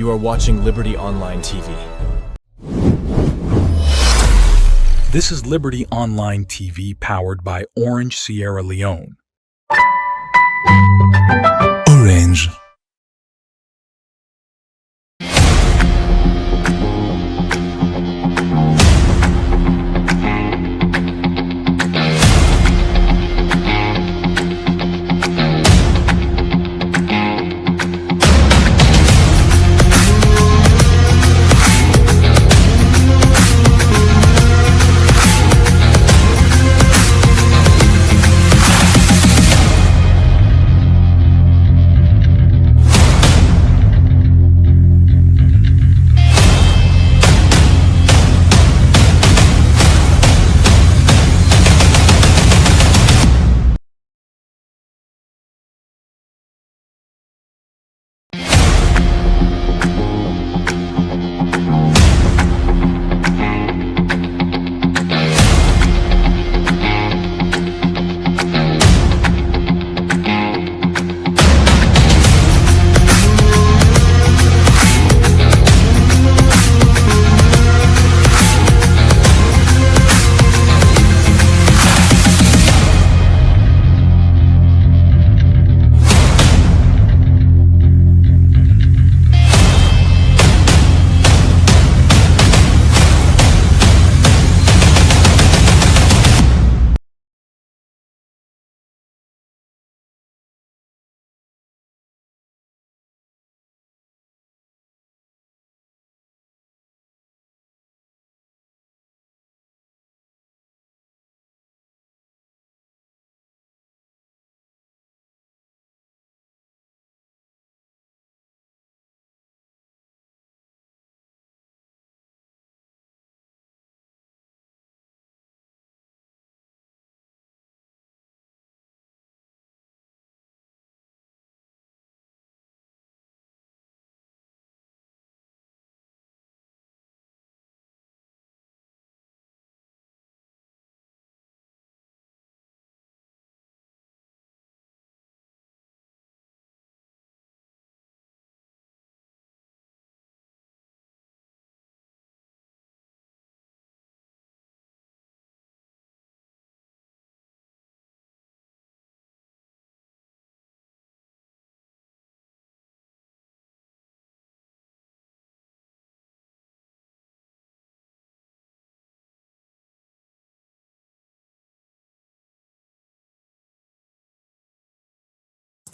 You are watching Liberty Online TV. This is Liberty Online TV powered by Orange Sierra Leone. Orange.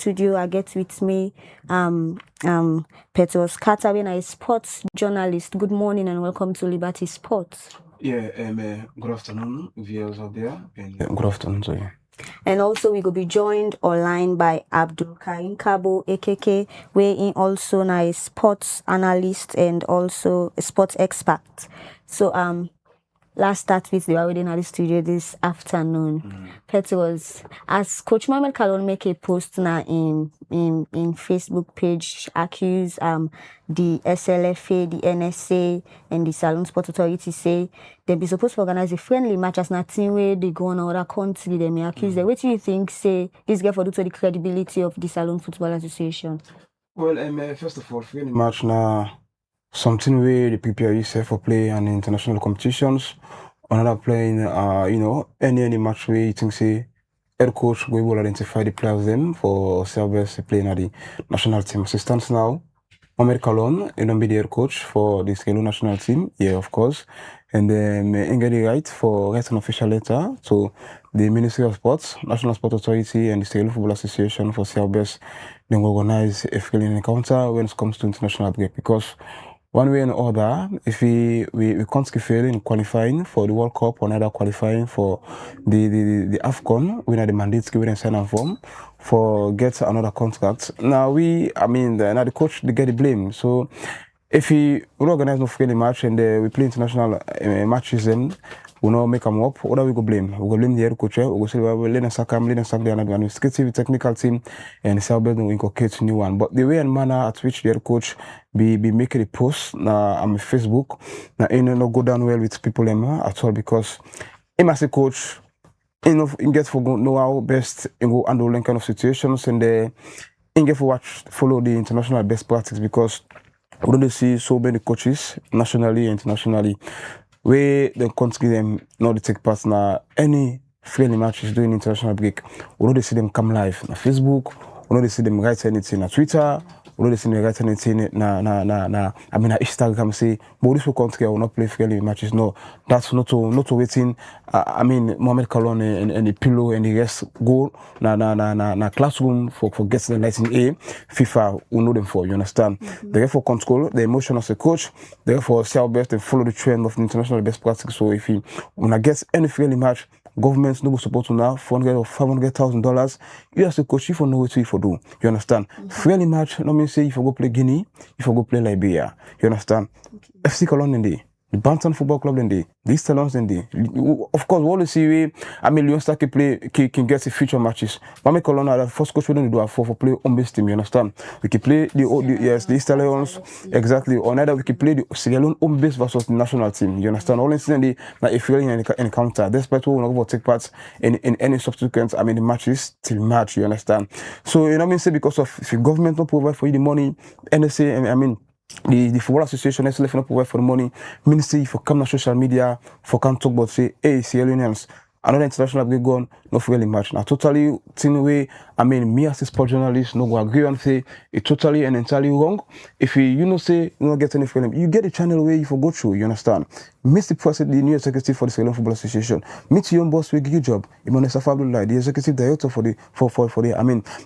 Studio, I get with me Petros Katawin, a sports journalist. Good morning and welcome to Liberty Sports. Yeah, good afternoon, viewers out there, and good afternoon to you. And also we will be joined online by Abdul Karim Kabo, AKK, where in also a sports analyst and also a sports expert. So last start with the already in the studio this afternoon. Petros, as Coach Mohamed Kalon make a post now in Facebook page accuse the SLFA, the NSA, and the Salon Sport Authority say they be supposed to organize a friendly match as nothing where they go on other country. They may accuse them. What do you think say this get for due to the credibility of the Salon Football Association? Well, first of all, friendly match now something where they prepare yourself for play and international competitions. Another playing, any match where you think say head coach will identify the players them for service playing at the national team assistants now. Mohamed Kalon, be the head coach for the Sierra Leone national team, yeah, of course. And then get the right for write an official letter to the Ministry of Sports, National Sport Authority, and the Sierra Leone Football Association for CLBS. Then organize a friendly encounter when it comes to international break, because one way or other, if we can't fail in qualifying for the World Cup or another qualifying for the AFCON, we had the mandates given and sign a form for get another contract. Now now the coach they get the blame. So if we organize no friendly match and we play international matches, then we not make them up. What do we go blame? We go blame the head coach. We go say we let them sack the administrative technical team and celebrate we inculcate new one. But the way and manner at which the head coach be making a post on Facebook, now it no go down well with people at all, because him as a coach, he get for know how best go handle that kind of situations, and he get for follow the international best practice, because we don't see so many coaches nationally and internationally where they can't give them not to take part in any friendly matches during international break. We don't see them come live on Facebook. We don't see them write anything on Twitter. We don't see them write anything na Instagram say, but this country will not play friendly matches. No, that's not to waiting. Mohamed Kalon and the pillow and the rest go na classroom for getting the lighting A. FIFA will know them for, you understand? Therefore control the emotion as a coach. Therefore see our best and follow the trend of the international best practice. So if you wanna get any friendly match, governments no go support you now, $400 or $500,000. You as a coach, if you know what you do, you understand? Friendly match, no mean say if you go play Guinea, if you go play Liberia, you understand? FC Cologne in the Bantam Football Club in the East Talons in the, of course, we always see Leon Star can get the future matches. Mame Cologne, the first coach we don't do for play home based team, you understand? We can play the East Lions, exactly, or either we can play the Sierra Leone home base versus the national team, you understand? All incidentally, like if you're in encounter, despite we will not take part in any subsequent, the matches till March, you understand? So, you know what I mean? Say because of if the government don't provide for you the money, NSA, the Football Association SLF not provide for the money. Ministry for come on social media for come talk about say, hey, Sierra Leoneans, another international break gone, no friendly match. Now totally thing way, me as a sport journalist, no go agree and say it's totally and entirely wrong. If you say you don't get any friendly, you get a channel where you for go through, you understand? Meet the president, the new executive for the Sierra Leone Football Association. Meet your own boss will give you a job. Imane Safabullah, the executive director for the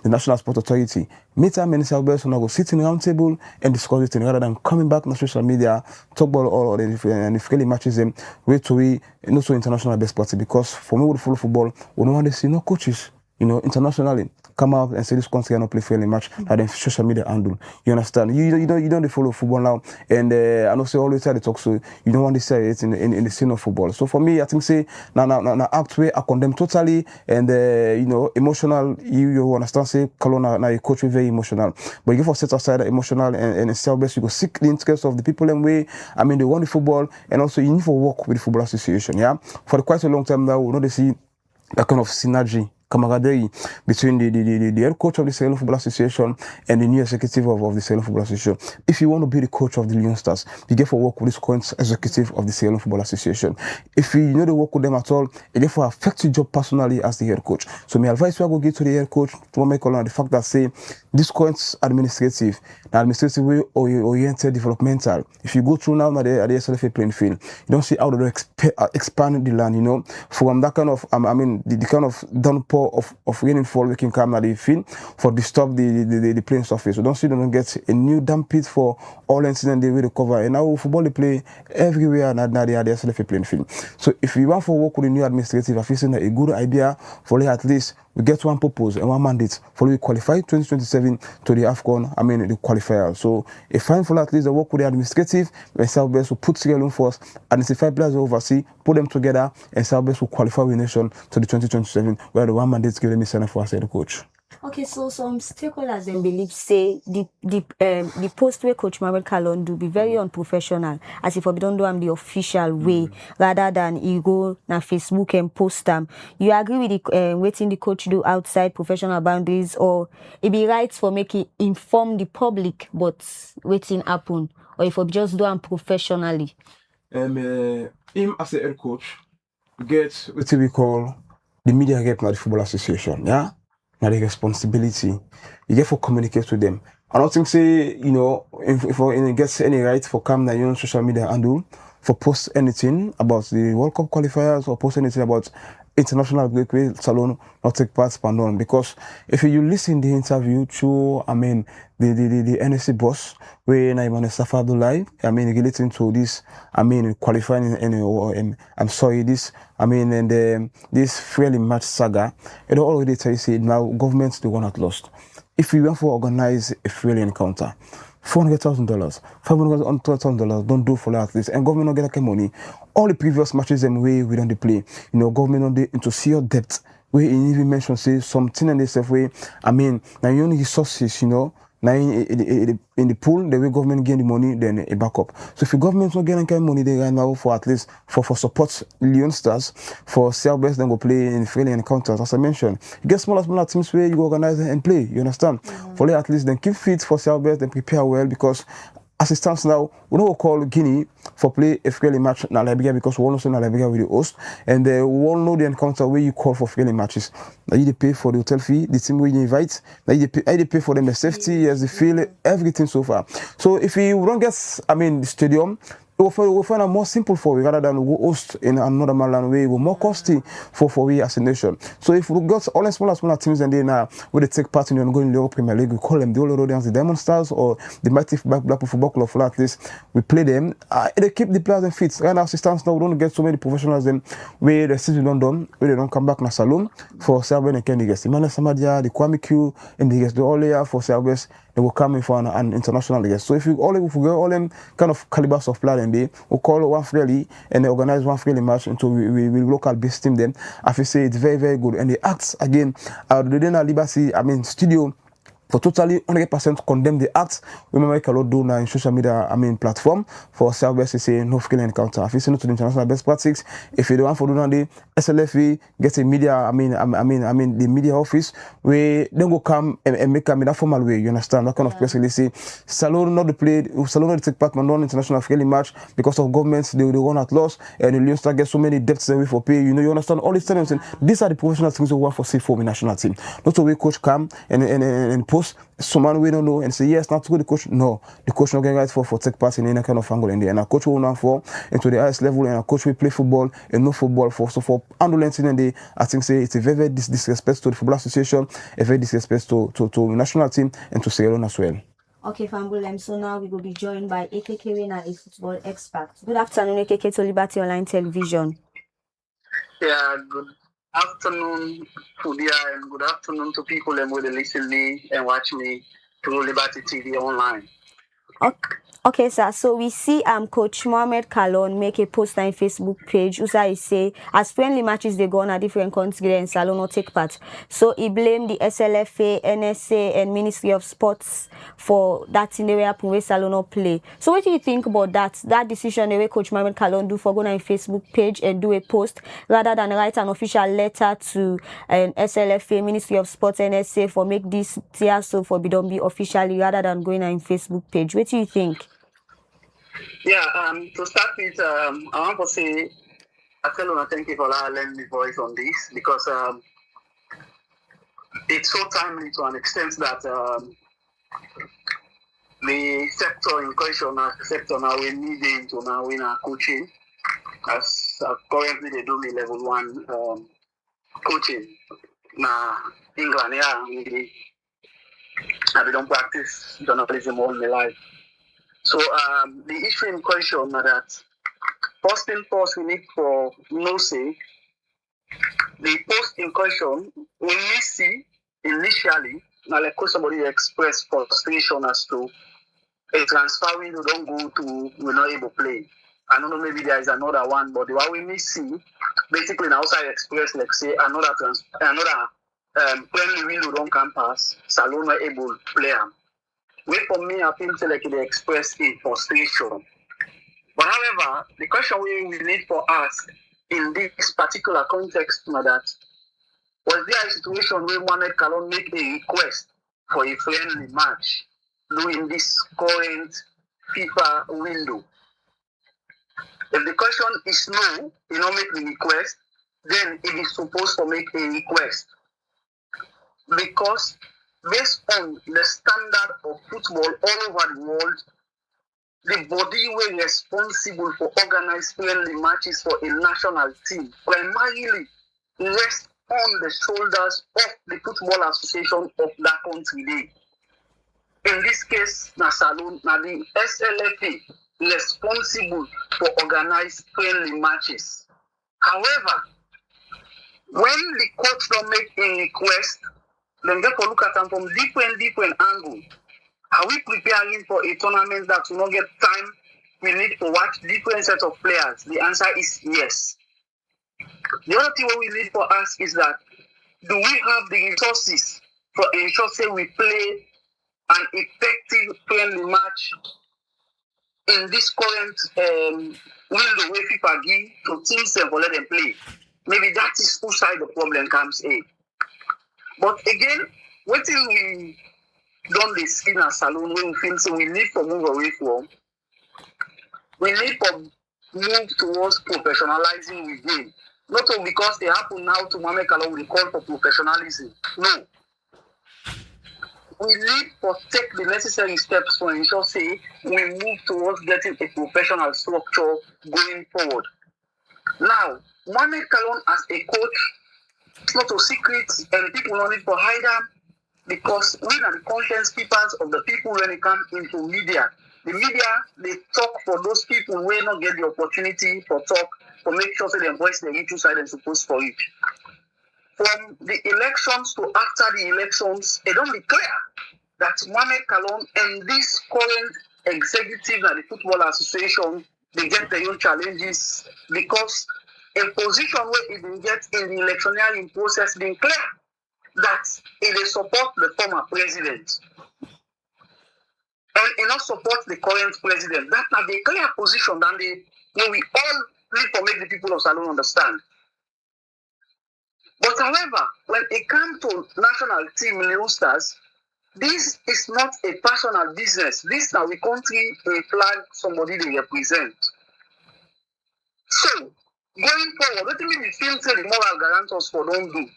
National Sport Authority. Meet him and Southwest and I go sit in the round table and discuss it rather than coming back on social media, talk about all the friendly matches them, wait to we not so international best practice because for me with follow football, we don't want to see no coaches, internationally come out and say this country cannot play friendly match and then social media handle. You understand? You don't follow football now, and I know say always try to talk so you don't want to say it in the scene of football. So for me, I think say now act way I condemn totally and emotional. You understand? Say Kalona now a coach very emotional, but you give set aside emotional and self best. You go seek the interest of the people and way. They want the football and also you need to work with the football association. Yeah, for quite a long time now, we know they see that kind of synergy, camaraderie between the head coach of the Sierra Leone Football Association and the new executive of the Sierra Leone Football Association. If you want to be the coach of the Leon Stars, you get for work with this current executive of the Sierra Leone Football Association. If you know the work with them at all, you get for affect your job personally as the head coach. So my advice I go give to the head coach to make on the fact that say this current administrative way oriented developmental. If you go through now at the SLFA playing field, you don't see how to expand the land, from that kind of the kind of downpour of rain and fall we can come at the field for disturb the playing surface. So don't see them get a new dam pit for all incident they will recover. And now football they play everywhere and now they are the SLFA playing field. So if you want to work with the new administrative, I feel a good idea for at least we get one purpose and one mandate for we qualify 2027 to the AFCON, the qualifier. So a fine for at least the work with the administrative and Southwest will put Sierra Leone first, identify players overseas, put them together, and Southwest will qualify the nation to the 2027 where the one mandate given me sign for as the coach. Okay, so some stakeholders then believe say the post where Coach Mohamed Kalon do be very unprofessional, as if we don't do them the official way rather than you go na Facebook and post them. You agree with the waiting the coach do outside professional boundaries, or it be right for making inform the public but waiting happen, or if we just do them professionally? Him as a head coach get what we call the media gap na the Football Association, yeah. Now the responsibility you get for communicate with them. I don't think say if you get any right for come na your social media handle for post anything about the World Cup qualifiers or post anything about international break way Salone not take part pandon, because if you listen the interview through the NSC boss where Imane Safabullah relating to this qualifying this fairly match saga, it already tell you say now governments the one at lost. If we want to organize a friendly encounter, $400,000, $500,000 don't do for at least, and government not get that money. All the previous matches them way we don't play, government on the into serious debt. We even mention say something in this way. Now you only resources, now in the pool, the way government gain the money, then a backup. So if the government not getting kind of money, they right now for at least for support Leon Stars, for Southwest, then go play in friendly encounters. As I mentioned, you get smaller teams where you go organize and play. You understand? For at least then keep fit for Southwest and prepare well, because as it stands now, we don't call Guinea for play a friendly match in Liberia because we all know say Liberia will the host, and we all know the encounter where you call for friendly matches. Now you pay for the hotel fee, the team where you invite, now you pay for them the safety, as the field, everything so far. So if we don't get, the stadium, we'll find it more simple for we rather than go host in another land way, we're more costly for we as a nation. So if we got all the smaller teams and then where they take part in the ongoing Europe Premier League, we call them the All Rodians, the Diamond Stars, or the Mighty Blackpool Football Club, for at least we play them. They keep the players and fit. Right now, assistants now, we don't get so many professionals then where the season London, where they don't come back in a saloon for Serbian and Kenny guests. Emmanuel Samadia, the Kwame Q, and the guests, the all layer for Serbians. They will come in for an international guest. So if we get all them kind of calibers of players, and they will call one friendly and they organize one friendly match into we local based team. Then I feel say it's very, very good. And the acts again, the Dena Liberty, studio. For totally 100% condemn the acts, we make a lot do now in social media, platform for self-best to say no friendly encounter. If you send to the international best practices, if you don't want for do now the SLFE get a media, the media office, we then go come and make that formal way. You understand that kind of person? They say Salon not the play, Salon not take part in non-international friendly match because of governments they run at loss and the Leon Star get so many debts away for pay. You understand all these things. And these are the professional things we want for say for the national team. Not the way coach come and post. Someone we don't know and say yes, not to go the coach. No, the coach not getting right for take part in any kind of angle in there. And a coach will not for into the highest level, and a coach will play football and no football for ambulance in the I think say it's a very disrespect to the football association, a very disrespect to the national team and to Sierra Leone as well. Okay, Fambulem. So now we will be joined by AKK Winner, a football expert. Good afternoon, AKK to Liberty Online Television. Yeah, good afternoon to the and good afternoon to people who will listen me and watch me through Liberty TV online. Okay, sir. So we see Coach Mohamed Kalon make a post on Facebook page. Usa say as friendly matches they go on a different country and Salon not take part. So he blamed the SLFA, NSA, and Ministry of Sports for that in the way where Salon not play. So what do you think about that decision the way Coach Mohamed Kalon do for going on a Facebook page and do a post rather than write an official letter to an SLFA, Ministry of Sports, NSA for make this tier so for don't be officially rather than going on a Facebook page? What do you think? Yeah, to start with, I want to say, thank you for allowing me voice on this because it's so timely to an extent that the sector in question, sector now we need into now in our coaching, as currently they do me level 1 coaching. Now England, yeah, I don't practice journalism all my life. So the issue in question that first thing first we need for no say the post in question we see initially now like somebody express frustration as to a transfer window don't go to we're not able to play. I don't know maybe there is another one, but what we may see basically now outside express like say another friendly window don't come pass, Salon not able to play. Wait for me, I feel like they express a frustration. But however, the question we need for us in this particular context now that was there a situation where Mohamed Kalon make a request for a friendly match during this current FIFA window? If the question is no, you don't make the request, then it is supposed to make a request. Because based on the standard of football all over the world, the body were responsible for organized friendly matches for a national team primarily rests on the shoulders of the Football Association of that country. In this case, Salon, the SLFA responsible for organized friendly matches. However, when the coach don't make a request, then get to look at them from different angles. Are we preparing for a tournament that will not get time? We need to watch different sets of players. The answer is yes. The other thing we need for us is that do we have the resources for ensure say we play an effective friendly match in this current window where FIFA give to teams and for let them play? Maybe that is whose side the problem comes in. But again, what we don't they skin a saloon when we feel so we need to move away from. We need to move towards professionalizing the game. Not only because they happen now to Mohamed Kalon, we call for professionalism. No. We need to take the necessary steps to ensure, say, we move towards getting a professional structure going forward. Now, Mohamed Kalon as a coach, it's not a secret, and people don't need to hide them because we are the conscience keepers of the people when it comes into media. The media, they talk for those people who will not get the opportunity to talk, to make sure that they voice the issue side and supposed for it. From the elections to after the elections, it don't be clear that Mohamed Kalon and this current executive at the Football Association, they get their own challenges because a position where it will get in the electioneering process being clear that it will support the former president and it not support the current president. That's not the clear position that we all need to make the people of Salon understand. But however, when it comes to national team Leon Stars, this is not a personal business. This now the country a flag somebody they represent. So going forward, let me feel say the moral guarantors for don't do,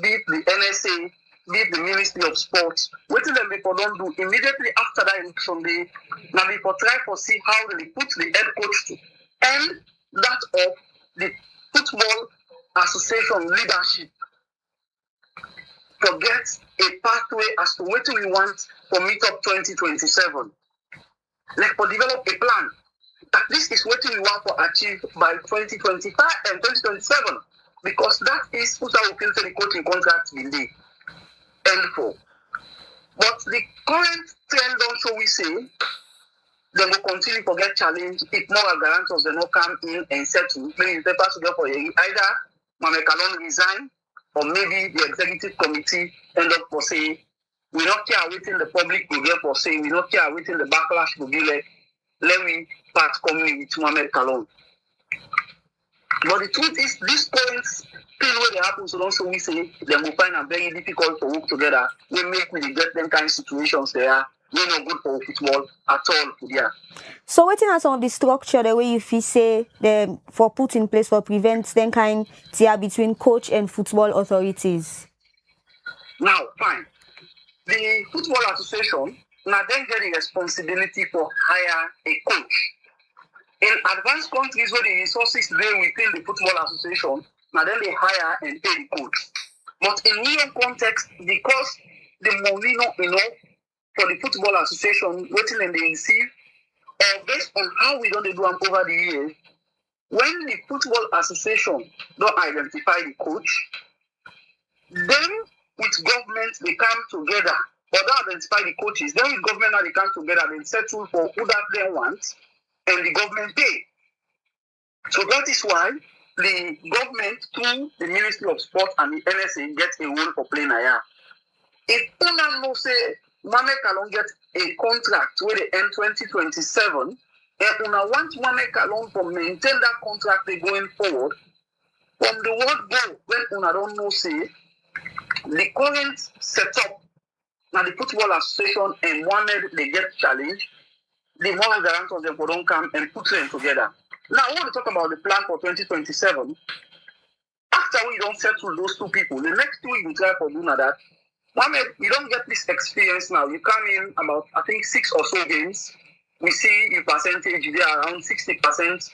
be it the NSA, be it the Ministry of Sports, what them people don't do immediately after that election day. Now we try to see how they put the head coach to end that of the Football Association leadership to get a pathway as to what we want for Meetup 2027. Like to develop a plan that this is what we want to achieve by 2025 and 2027 because that is what I will feel the coaching contract will be end for. But the current trend don't show we say they will continue to get challenged if moral guarantors do not come in and settle. Maybe the papers will go for either Mohamed Kalon resign or maybe the executive committee end up for say, we don't care waiting the public will get for say, we don't care waiting the backlash will be like, let me part coming with Mohamed Kalon. But the truth is, this current thing where they happen, so also we say they will find it very difficult to work together. We make we get them kind of situations there. We're not good for football at all. Yeah. So what are some of the structure the way you feel say them for put in place for prevent them kind tear between coach and football authorities? Now, fine. The Football Association now then get the responsibility for hire a coach. In advanced countries where the resources there within the Football Association, now then they hire and pay the coach. But in New context, because the money not enough for the Football Association, waiting and they receive, based on how we don't do them over the years, when the Football Association don't identify the coach, then with government they come together, or don't identify the coaches, then with government now they come together and settle for who that they want, and the government pay. So that is why the government, through the Ministry of Sport and the NSA, get a role for playing here. If Una no say Mohamed Kalon get a contract where they end 2027, and Una want Mohamed Kalon to maintain that contract they going forward, from the word go, when Una don't know say, the current setup, now the Football Association and Mohamed, they get challenged, the moral guarantors them don't come and put them together. Now, I want to talk about the plan for 2027. After we don't settle those two people, the next 2 weeks we try for doing that. Mohamed, you don't get this experience now. You come in about, I think, 6 or so games. We see the percentage, they are around 60%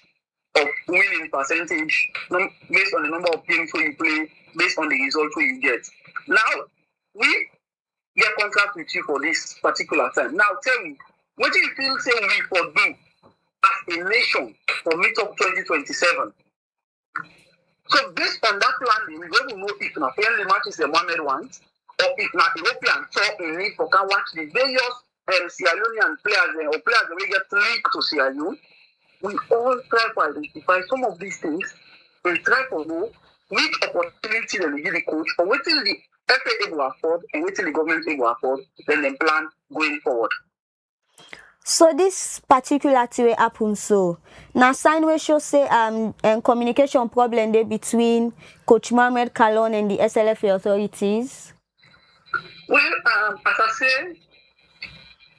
of winning percentage based on the number of games where you play, based on the results where you get. Now, we get contract with you for this particular time. Now, tell me, what do you feel say we for do as a nation for Meetup 2027? So based on that plan, we don't know if na friendly matches the Mohamed wants, or if na European tour in need for can watch the various Sierra Leonean players or players that we get linked to Sierra Leone. We all try to identify some of these things and try to know which opportunity they give the coach or what till the FA will afford and what till the government will afford, then they plan going forward. So this particular thing happen so now sign we show say and communication problem there between Coach Mohamed Kalon and the SLFA authorities. Well, as I say,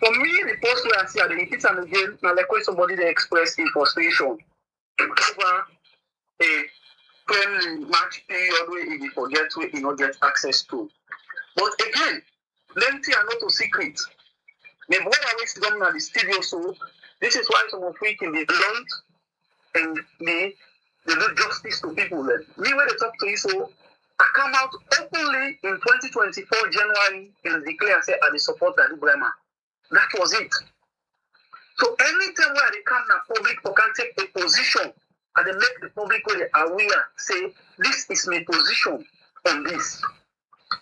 For me, the post where I see the repeat and again, now like when somebody they express in frustration over a friendly match period where he forget where he not get access to. But again, plenty are not a secret. The boy always done at the studio, so this is why some of we can be blunt and they do justice to people. Then me when they talk to you, so I come out openly in 2024 January and declare say I support Daddy Brema. That was it. So anytime where they come now public for can take a position and they make the public where they are aware, say this is my position on this.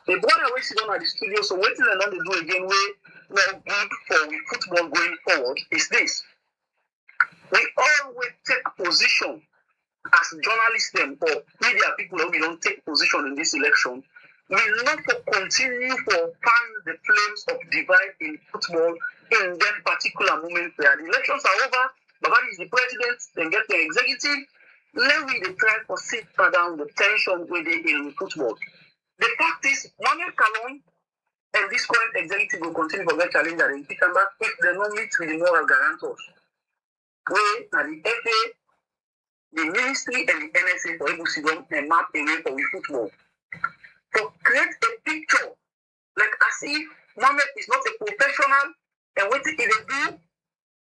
The boy always sit down at the studio, so waiting and on they do again way well good for football going forward is this. We always take position as journalists them or media people who we don't take position in this election. We not for continue for fan the flames of divide in football in them particular moment where the elections are over, Baba is the president, then get the executive, let we they try to sit down the tension where they in football. The fact is, Mohamed Kalon and this current executive will continue to get challenged and pick them back if they don't meet with the moral guarantors. Where the FA, the ministry and the NSA for able to see them and map a way for football. To create a picture like as if Mohamed is not a professional and what they do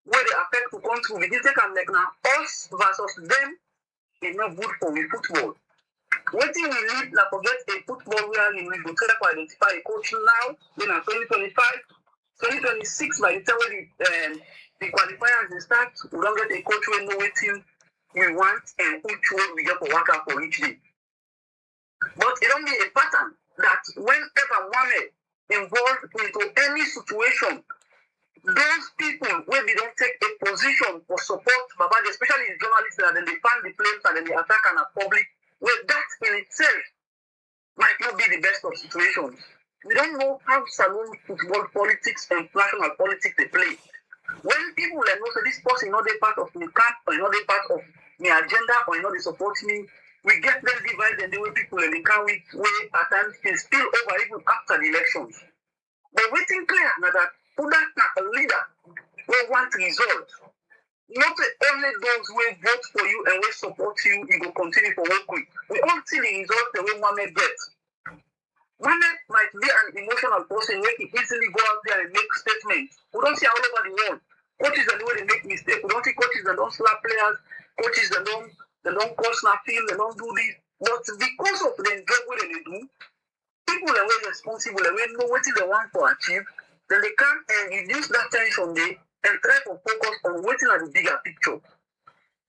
where they affect the country, we did take them like now us versus them is not good for football. What we need to forget a football where we will try to identify a coach now, then in 2025, 2026 by the time the qualifiers will start, we don't get a coach who know what team we want and which one we get to work out for each day. But it don't be a pattern that whenever Mohamed involved into any situation, those people when they don't take a position for support, Baba, especially the journalists that then they fan the players and then they attack and are public, well, that in itself might not be the best of situations. We don't know how saloon football politics and national politics they play. When people like know so this person not a part of my camp or not a part of my agenda or not they support me, we get them divided and the way people and they can't wait at times can spill over even after the elections. But waiting clear now that put that a leader who want results. Not only those who vote for you and will support you, you will continue to work with. We all see the results the way Mohamed gets. Mohamed might be an emotional person where he easily go out there and make statements. We don't see all over the world. Coaches are the way they make mistakes. We don't see coaches that don't slap players, coaches that don't cross na field, they don't do this. But because of the job what they do, people are very responsible and we know what they want to achieve, then they come and reduce that tension there and try to focus on waiting at the bigger picture.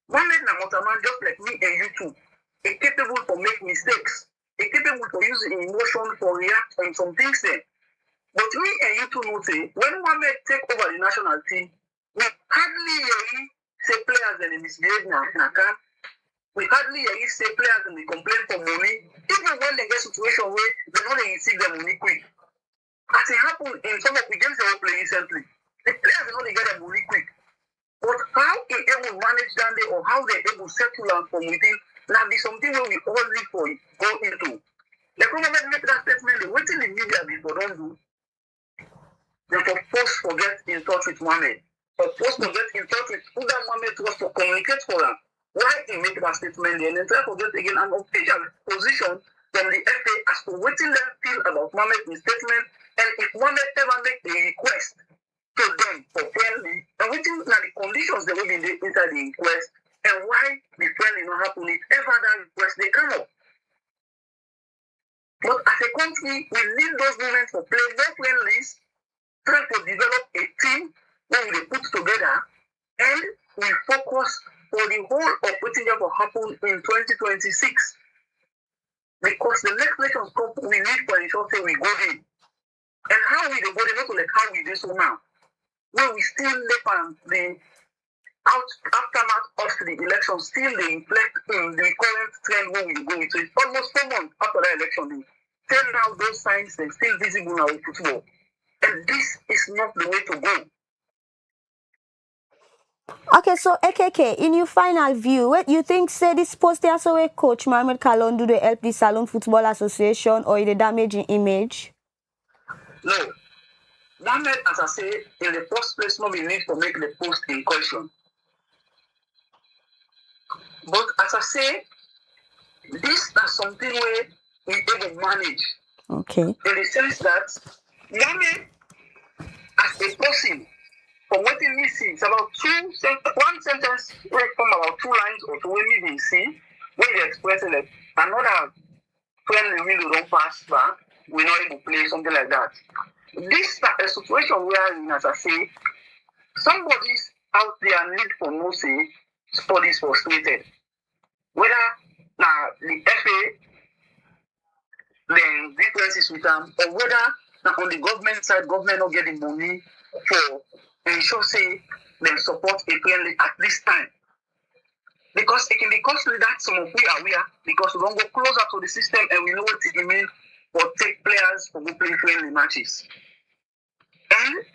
Mohamed Namotaman, just like me and you too, is capable to make mistakes, is capable to use emotion for react on some things there. But me and you too know say, when Mohamed take over the national team, we hardly hear say players and they misbehave in a camp. We hardly hear say players and they complain for money, even when they get situation where they know they receive their money quick. As it happened in some of the games they were playing recently, the players know they get their money quick. But how they able to manage that day or how they able to settle down from within, now be something where we all need for go into. The government make that statement, waiting the media before don't do. They for force to get in touch with Mohamed. For force to get in touch with who that Mohamed was to communicate for them. Why he make that statement and then try to get again an official position from the FA as to what them feel about Mohamed's statement and if Mohamed ever make a request to them for friendly and waiting are the conditions they will be inside the request and why the friendly not happen if ever that request they come up. But as a country, we need those moments to play more friendlies, try to develop a team that we put together and we focus for the whole of what will happen in 2026. Because the next Nations Cup we need for ensure say we go in. And how we go there, not like how we do so now. When we still live on the aftermath of the election, still they reflect in the current trend where we go into. It's almost 4 months after the election. Till now those signs are still visible now in football. And this is not the way to go. Okay, so AKK, in your final view, what you think say this post there so coach Mohamed Kalon do they help the Salon Football Association or the damaging image? No. Mohammed, as I say, in the first place, no be need to make the post in question. But as I say, this is something where we able manage. Okay. In the sense that Mohammed, as a person, from what we see, it's about one sentence from about 2 lines or 2 when we see, when they express it, another friend really don't pass back, we're not able to play something like that. This is a situation where, as I say, somebody's out there need for no say, sport is frustrated. Whether now the FA, then differences with them, or whether now on the government side, government not getting money for ensure say they support a player at this time. Because it can be costly that some of we are aware, because we don't go closer to the system and we know what it means for take players for go play friendly matches. And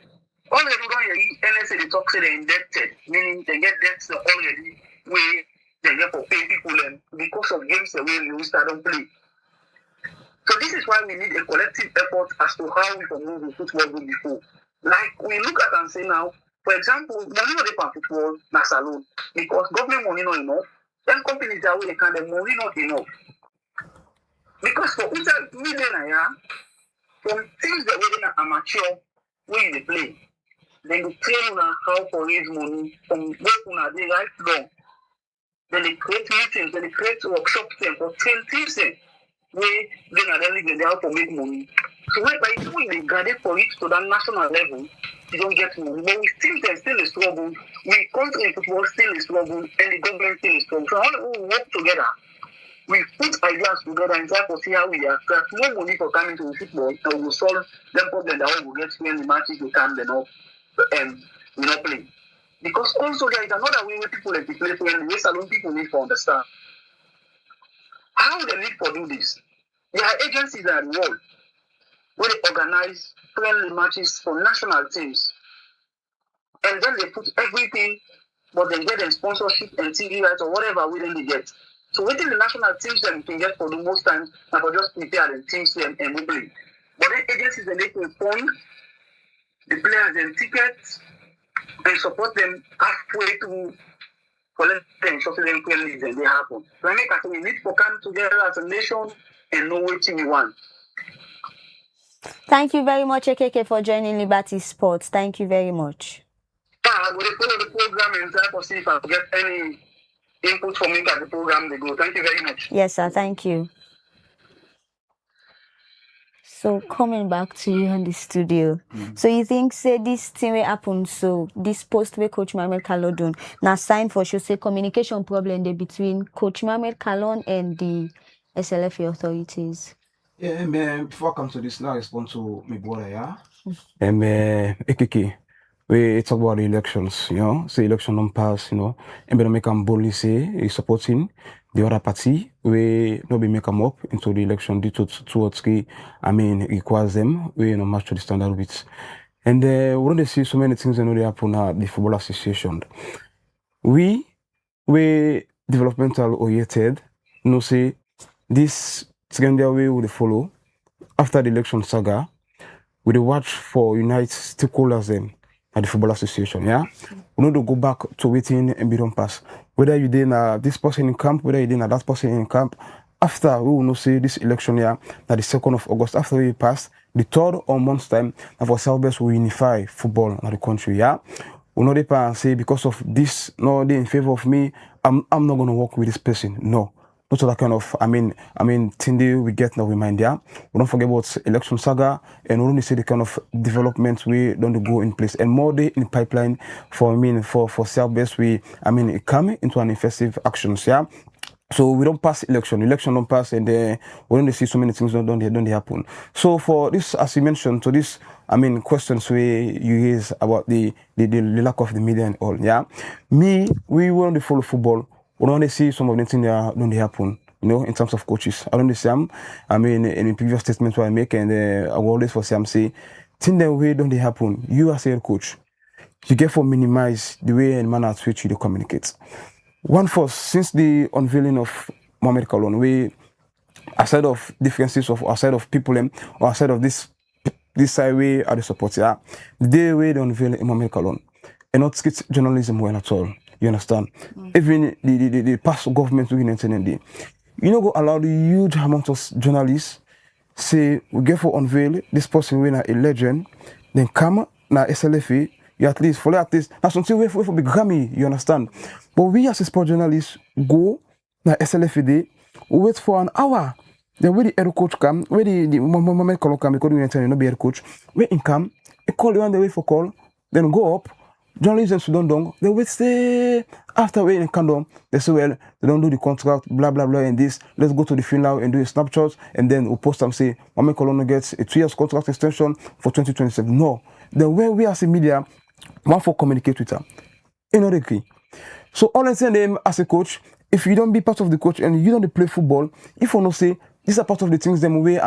already NSA they talk say they're indebted, meaning they get debts already where they get for pay people and because of games the way we start don't play. So this is why we need a collective effort as to how we can move the football good before. Like we look at and say now, for example, money not dey football na salon because government money not enough. Then companies that way they can the money not enough. Because for inside million from things that we in amateur where they play, then they train on how to raise money from work on the right long. Then they create meetings, then they create workshops for train teams where then are really how to make money. So by the time they gather for it to that national level, you don't get money. But we still a struggle. We country in football still a struggle, and the government still a struggle. So how do we work together? We put ideas together and try to see how we attract more money for coming to football, and we solve them problem that we get when the matches they can then up and we not play. Because also there is another way where people like to play when the salon people need to understand. How they need to do this? There are agencies that are involved where they organize friendly matches for national teams. And then they put everything, but they get them sponsorship and TV rights or whatever we they get. So within the national teams that we can get for the most times, and for just prepare the teams and we play. But then agencies they can fund the players and tickets and support them halfway to collect them, so them clearly then they happen. So I make us we need to come together as a nation and know what we want. Thank you very much, AKK, for joining Liberty Sports. Thank you very much. I will follow the program and try to see if I get any input from me at the program they go. Thank you very much. Yes, sir. Thank you. So coming back to you in the studio. So you think say this thing will happen, so this post where Coach Mohamed Kallon done now sign for should say communication problem there between Coach Mohamed Kallon and the SLFA authorities. Yeah, man, before I come to this, now I respond to my brother, yeah? AKK, we talk about the elections, you know, say election don't pass, you know, and better make them boldly say he's supporting the other party, we not be make them up into the election due to towards requires them, we match to the standard with. And we don't see so many things that they happen at the Football Association. We developmental oriented, you know, say this secondary way we follow after the election saga, we watch for unite stakeholders then at the Football Association, yeah? We need to go back to waiting and be done pass. Whether you did this person in camp, whether you did that person in camp, after we will not say this election here, that the 2nd of August, after we pass, the 3rd or month's time, that for Southwest will unify football in the country, yeah? We know they say because of this, no, they in favor of me, I'm not gonna work with this person. No. Not that kind of, thing we get now in mind, yeah. We don't forget about election saga, and we only see the kind of developments we don't go in place, and more day in pipeline for Southwest. We come into an effective actions, yeah. So we don't pass election don't pass, and we don't see so many things don't happen. So for this, as you mentioned, so this, questions we you raise about the lack of the media and all, yeah. We want to follow football. We don't see some of the things that don't happen, you know, in terms of coaches. I don't see in the previous statements I make, and I will always for Sam say, things that way don't happen. You as a coach, you get for minimize the way and manner at which you communicate. One first, since the unveiling of Mohamed Kallon, we aside of differences of aside of people or aside of this this side way are the support, yeah. They way they unveil Emmanuel Kalon. And not skit journalism well at all. You understand? Even the past government we intended. You know, go allow the huge amount of journalists say we get for unveil this person when a legend, then come na SLFA, you at least follow at least that's something way for big Grammy, you understand? But we as a sport journalists go na SLFA day, we wait for an hour. Then where the head coach come, where the moment call come because we intend not be head coach, where in come, he call you on the way for call, then go up. Journalists in Sudan don't. They wait stay after waiting condom. They say well they don't do the contract blah blah blah and this. Let's go to the field now and do a snapshot and then we'll post and say Mohamed Kolono gets a 2 years contract extension for 2027. No. Then when we as a media want for communicate with them. Another key. So all I'm saying them as a coach, if you don't be part of the coach and you don't play football, if you not say these are part of the things them way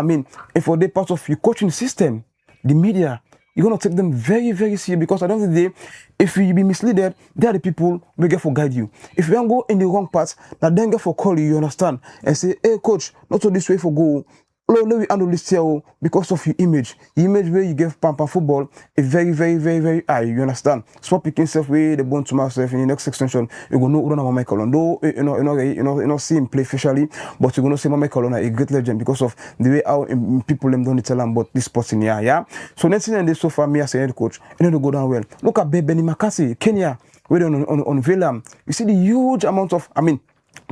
if for they part of your coaching system, the media. You're going to take them very, very serious because at the end of the day, if you be misled, they are the people who get for guide you. If you don't go in the wrong path, now then get for call you, you understand? And say, hey coach, not so this way for go. Let me handle this here because of your image. The image where you give Pampa football is very, very, very, very high. You understand? Small picking self way they born to myself in the next extension. You go know Michael Kalon. You know, see him play officially, but you gonna see Michael Kalon a great legend because of the way how people them don't tell him about this sports in here. Yeah. So next thing they so far me as a head coach, and then go down well. Look at Benny Makasi, Kenya, where they on Velam. You see the huge amount of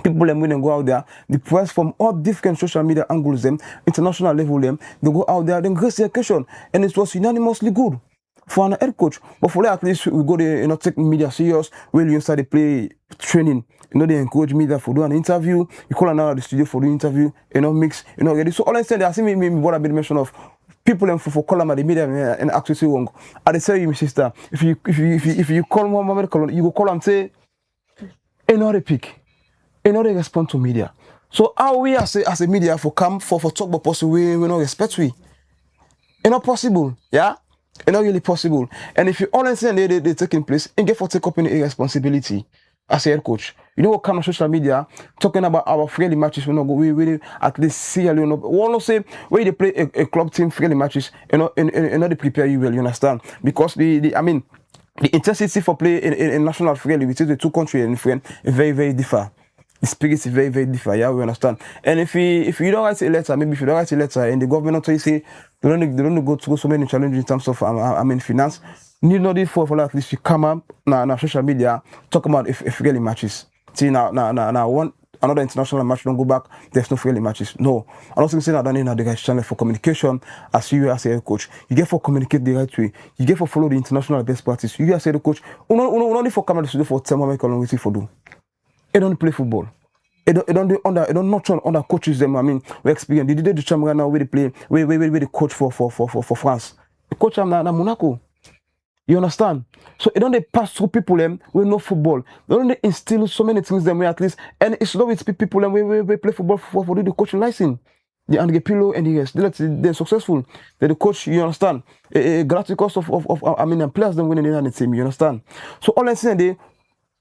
people them when they go out there, the press from all different social media angles them, international level them, they go out there, then grace their question. And it was unanimously good for an head coach. But for that, at least we go there, take media serious, when you start to play training. They encourage media for do an interview, you call another the studio for the interview, mix, ready. So all I said, I see me what I've been mention of people them for call them at the media and actually wrong. I tell you, my sister, if you call Mohamed Kalon, you go call and say, another pick. Another respond to media. So how we as a media for come for talk about possible we not respect we. It's not possible, yeah? It's not really possible. And if you all understand they taking place, and get for take up any responsibility as a head coach. You know what kind of social media talking about our friendly matches we not go we at least see a little we not say where they play a club team friendly matches and not they prepare you well, you understand? Because the intensity for play in national friendly between the two countries and friend is very, very different. The spirit is very, very different, yeah, we understand. And if you don't write a letter, maybe if you don't write a letter and the government not say they don't go through so many challenges in terms of finance, need not for at least you come up now social media talk about if friendly matches. See now one another international match don't go back, there's no friendly matches. No. I don't think say that in the right channel for communication as you as a head coach. You get for communicate the right way. You get for follow the international best practice. You as a head coach, only for come to studio for tell me how for do. They don't play football. They don't not under coaches them. We experience. They did the champion now where they play, where they coach for France. The coach them na Monaco. You understand? So they don't pass through people them with no football. They don't instill so many things them way at least. And it's not with people them we play football for the coaching license. The André Pillow and the rest. They're successful. They're the coach. You understand? Galacticos of players them winning in the team. You understand? So all I'm saying they.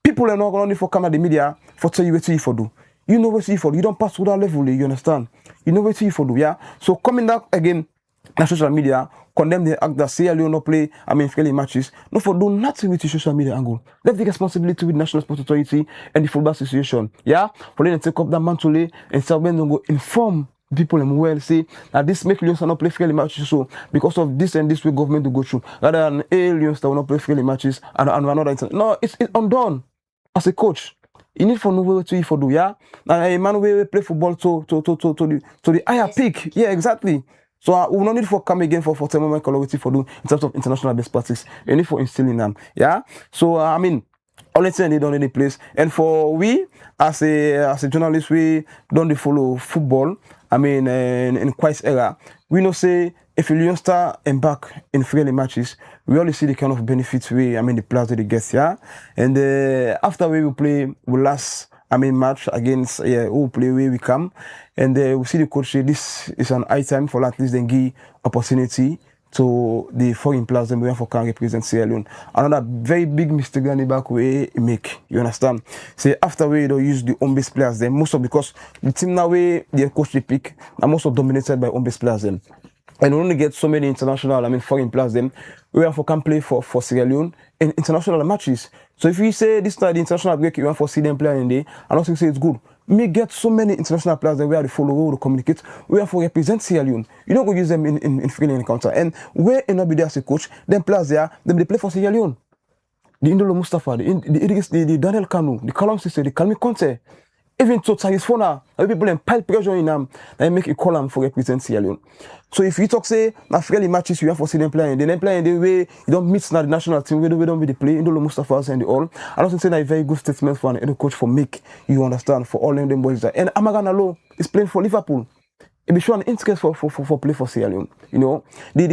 People are not only for camera the media for tell you what you for do. You know what you for do. You don't pass through that level, you understand? You know what you for do, yeah? So coming back again, na social media, condemn the act that say not play, friendly matches. No for do nothing with the social media angle. Let the responsibility with National Sports Authority and the Football Association, yeah? For them to take up that mantle and start when they go inform people and well say that this make Lions not play friendly matches so because of this and this way government to go through rather than Lions that will not play friendly matches and another no, it's undone. As a coach, you need for know what to for do, yeah. Now a man will play football to the higher peak, yeah, exactly. So we don't need for come again for thermometer quality for do in terms of international best practice. You need for instilling them, yeah. So all it's saying they don't need a place. And for we as a journalist, we don't follow football. In Christ's era, we know say if you start embark in friendly matches, we only see the kind of benefits the players that they get, yeah. And after we play, we last match against who play where we come, and we see the coach say this is an high time for at least then give opportunity to the foreign players them for can represent Sierra Leone. Another very big mistake that the back way make, you understand? Say after we don't use the home base players then most of because the team now way the coach they pick are most of dominated by home base players then. and we only get so many international, foreign players. Them we have for can play for Sierra Leone in international matches. So if you say this time the international break, you want for see them play in there, I don't think say it's good. Me get so many international players that we have to follow, we have to communicate, we have to represent Sierra Leone. You don't go use them in friendly encounter. And where in be there as a coach, them players there, them they play for Sierra Leone. The Indolo Mustafa, the Daniel Kanu, the Callum Cisse, the Kalmi Conte, even to Tagis Fona, people then pile pressure in them, they make a column for represent Sierra Leone. So if you talk say, na friendly matches you have for see them playing, then playing the way you don't meet the national team, we don't be the play, Indolo Mustafa and the all. I don't think say that a very good statement for an coach for make you understand for all them boys there. And Amagana Low is playing for Liverpool. It be showing interest for play for Sierra Leone. You know, the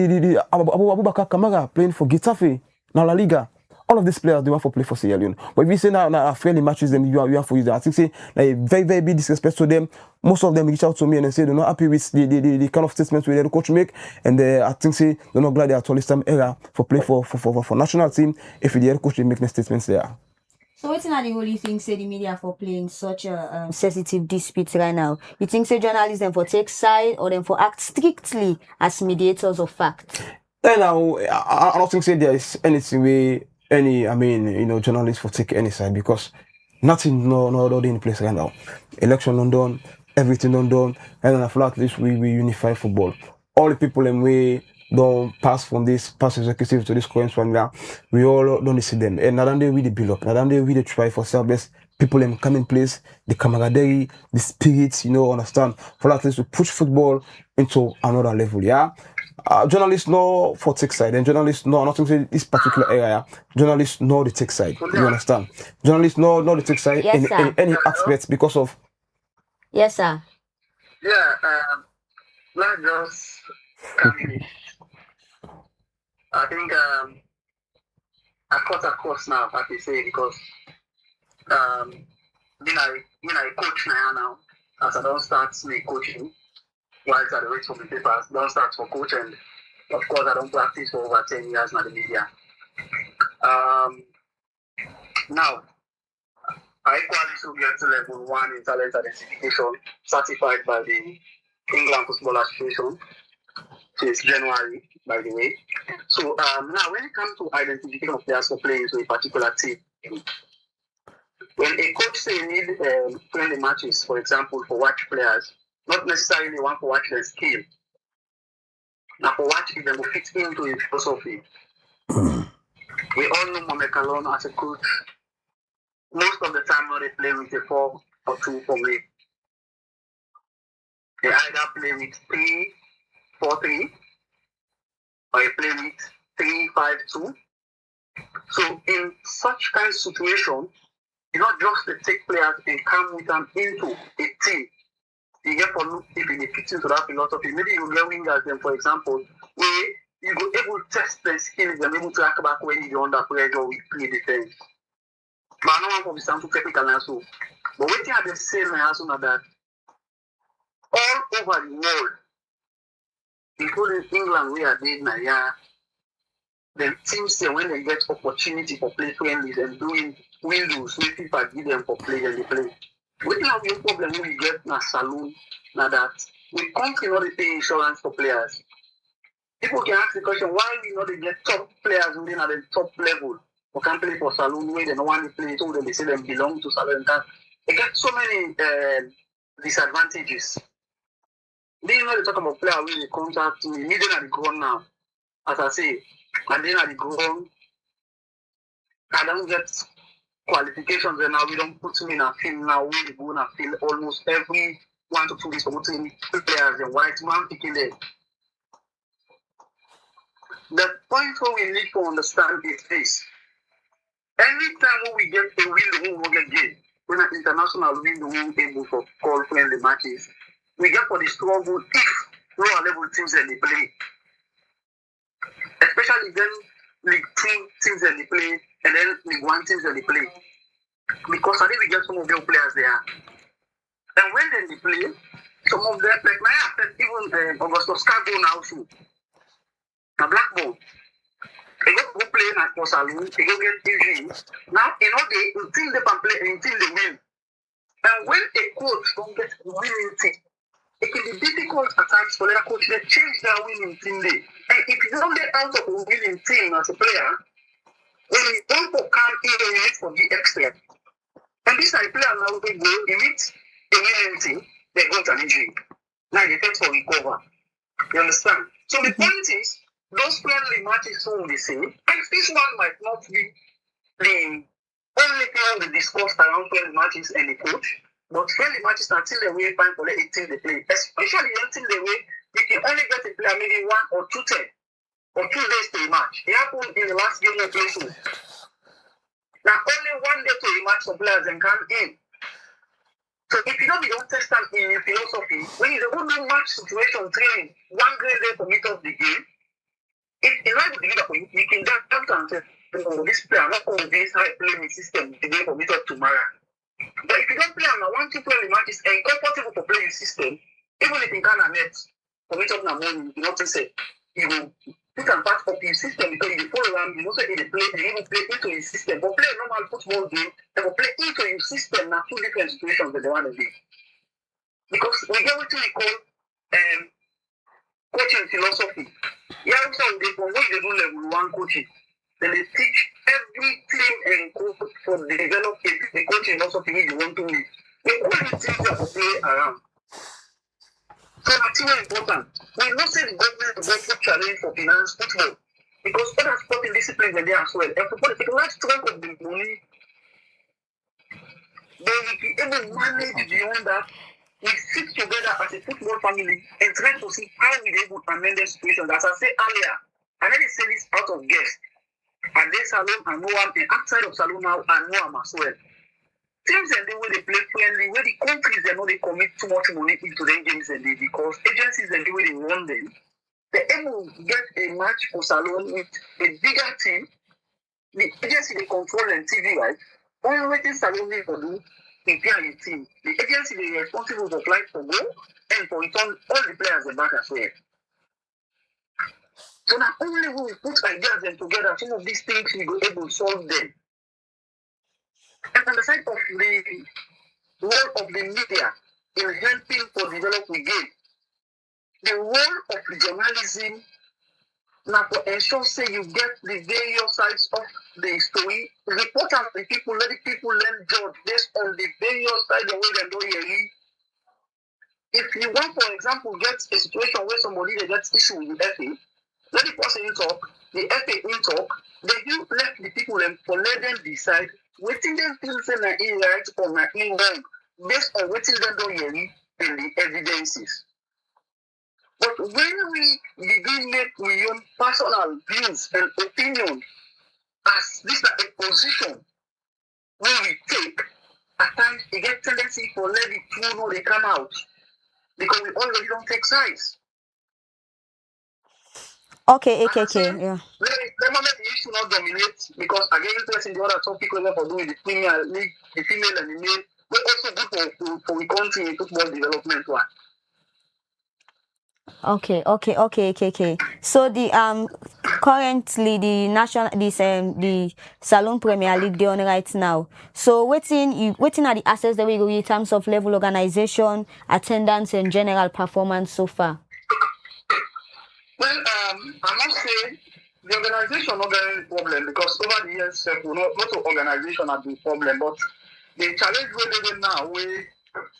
Abubakar Kamara playing for Getafe, now La Liga. All of these players they want to play for Sierra Leone. But if you say now friendly matches them you have for you, I think say like very very big disrespect to them. Most of them reach out to me and they say they're not happy with the kind of statements where the coach make, and I think say they're not glad they are at all this time era for play for national team if the head coach they make the statements there. So what's not the only thing say the media for playing such a sensitive dispute right now? You think say journalists them for take side or them for act strictly as mediators of fact? Then now I don't think say there is anything where journalists for take any side, because nothing no in place right now. Election not done, everything not done, and then I feel at least we unify football. All the people and we don't pass from this past executive to this current one now, we all don't see them. And now they really build up, now they really try for self-best people them come in place, the camaraderie, the spirits, understand, for at least to push football into another level, yeah. Journalists know for tech side, and journalists know not to say this particular area. Journalists know the tech side. You understand? Journalists know the tech side Yes, in any aspects because of. Yes, sir. Yeah, let's just come in. I think I cut across now, like you say, because being a coach now, as I don't start me coaching. Whilst I read from the papers, don't start for coach, and of course I don't practice for over 10 years now in the media. Now, I equally should get to level 1 in talent identification, certified by the England Football Association since January, by the way. So now when it comes to identification of players for playing to a particular team, when a coach say you need friendly matches, for example, for watch players, not necessarily want to watch their skill. Now for watch if they will fit into his philosophy. We all know Mohamed Kalon as a coach. Most of the time now they play with a 4-2 for me. They either play with 3-4-3 or they play with 3-5-2. So in such kind of situation, you not just to take players and come with them into a team. You get for look if it fits into that philosophy. Maybe you get wingers them, for example, where you go able to test their skills and able to act back when you're under pressure with play defense. But I don't want to be something technical and so. But what you have the same also now that all over the world, including England, where they now, yeah, the teams say when they get opportunity for play friendlies and doing windows, where people give them for play and they play. We have no problem when we get a saloon now that we country not pay insurance for players. People can ask the question, why we not get top players within at the top level or can play for saloon where they don't want to play, so they say they belong to saloon. They get so many disadvantages. They talk about players when they contact me, me then at the ground now. As I say, and then at the ground, I don't get qualifications, and now we don't put me in a field now. We go in a field almost every 1 to 2 weeks for putting players and white man picking them. The point where we need to understand is this. Anytime when we get a window we get game, when an international window we able to call friendly matches, we get for the struggle if lower level teams that they play. Especially then League 2 teams that they play and then League 1 teams that they play. Because I think we get some of their players there. And when they play, some of them, like my affect, even Augusto Scargo now too. A black ball. They go play in a saloon, they go get injury. Now, they until they can play, until they win. And when a coach don't get winning team, it can be difficult at times for the coach to change their winning team day. And if you don't get out of a winning team as a player, when you don't come in, you need for the extra. And this are the player now they go, you meet a winning team, they go to an injury. Now they tend to recover. You understand? So the point is, those friendly matches will be the same. And this one might not be the only thing we discussed around friendly matches and the coach. But friendly matches are still the way fine for the 18 they play. Especially until the way you can only get a player maybe 1 or 2 10 or 2 days to a match. It happened in the last game of play too. Now only 1 day to a match for players and come in. So if you don't be Protestant in your philosophy, when you don't do match situation training, 1 great day to meet up the game, if in line with the leader, you can just and say, oh, this player not on this high playing system the game for meet up tomorrow. But if you don't play on a 1-2 friendly matches and comfortable for playing system, even if you can't net for meet up in the morning, you know to say you will put and part of your system because you follow around, you also in the play, they even play into your system. But play a normal football game, they will play into your system now 2 different situations that they want to do. Because we get what we call coaching philosophy. Yeah, also they when they do level 1 coaching, then they teach every team and coach for the develop the coaching philosophy you want to win. They only teams that will play around. So that's very important. We not say the government is going to challenge for finance football because other sporting disciplines are there as well. And football, if a large chunk of the money, they will be able to manage beyond that. We sit together as a football family and try to see how we able to amend the situation. As I said earlier, I already say this out of guest. And then Salon and Noam, and outside of Salon now and Noam as well. Teams and the way they play friendly, where the countries they know they commit too much money into the games and they because agencies and the way they run them, they're able to get a match for Salon with a bigger team. The agency they control and TV, right? Only waiting Salon need to do prepare a team. The agency they are responsible for flight for go and for return all the players back as well. So not only will we put ideas and together, some of these things we go able to solve them. And on the side of the role of the media in helping to develop the game, the role of the journalism now to ensure say you get the various sides of the story, report out the people, let the people learn judge based on the various sides of way they do hearing. If you want, for example, get a situation where somebody they get issue with the FA, let the person in talk, the FA in talk, then you let the people and for let them decide waiting them feel say na in right or na in wrong based on waiting them do hearing and the evidences. But when we begin make we own personal views and opinion as this is a position where we take, at times it get tendency for let the two know they come out because we already don't take sides. Okay, AKK, yeah. Let the issue not dominate because again interest in the other topic we for doing the Premier League, the female and the male, but also good for the country in football development one. Okay. So the currently the Salon Premier League they on right now. So waiting are the assets that we go in terms of level organization, attendance, and general performance so far. Well, I must say the organization not very problem because over the years not the organization has been problem, but the challenge we're doing now